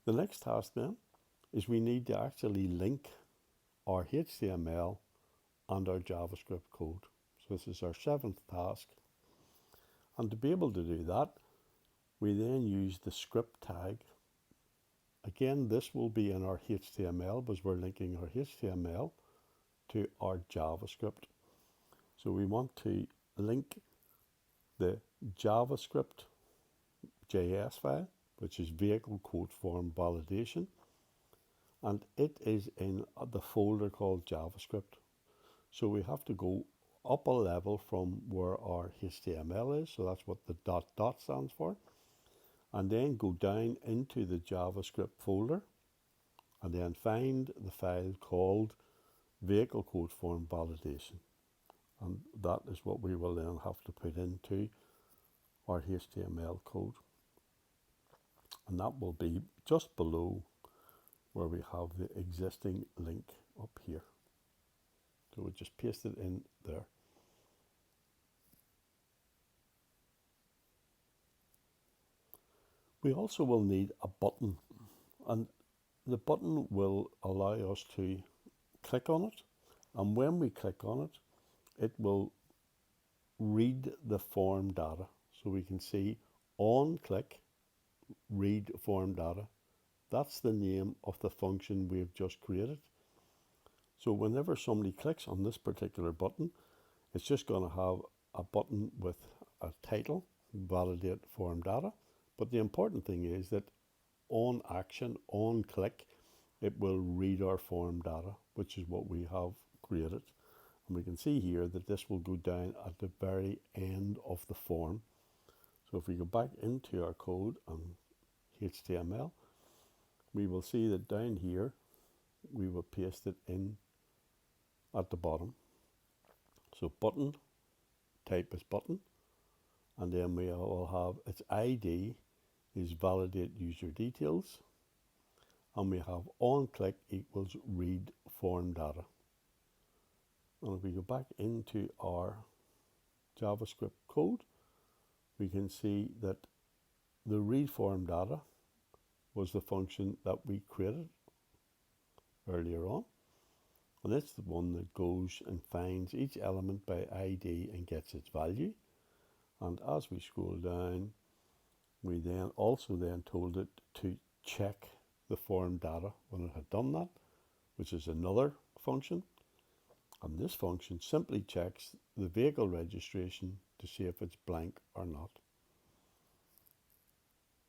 The next task then is we need to actually link our HTML and our JavaScript code. So this is our 7th task. And to be able to do that, we then use the script tag. Again, this will be in our HTML because we're linking our HTML to our JavaScript. So we want to link the JavaScript JS file, which is vehicle quote form validation, and it is in the folder called JavaScript. So we have to go up a level from where our HTML is, so that's what the dot stands for, and then go down into the JavaScript folder and then find the file called vehicle quote form validation, and that is what we will then have to put into our HTML code, and that will be just below where we have the existing link up here. So we'll just paste it in there. We also will need a button, and the button will allow us to click on it, and when we click on it, it will read the form data. So we can see on click, read form data. That's the name of the function we've just created. So whenever somebody clicks on this particular button, it's just going to have a button with a title, validate form data. But the important thing is that on action, on click, it will read our form data, which is what we have created. And we can see here that this will go down at the very end of the form. So if we go back into our code and HTML, we will see that down here, we will paste it in at the bottom. So button, type is button, and then we will have its ID is validate user details, and we have on click equals read form data. And if we go back into our JavaScript code, we can see that the read form data was the function that we created earlier on, and it's the one that goes and finds each element by ID and gets its value. And as we scroll down, we then also told it to check the form data when it had done that, which is another function. And this function simply checks the vehicle registration to see if it's blank or not.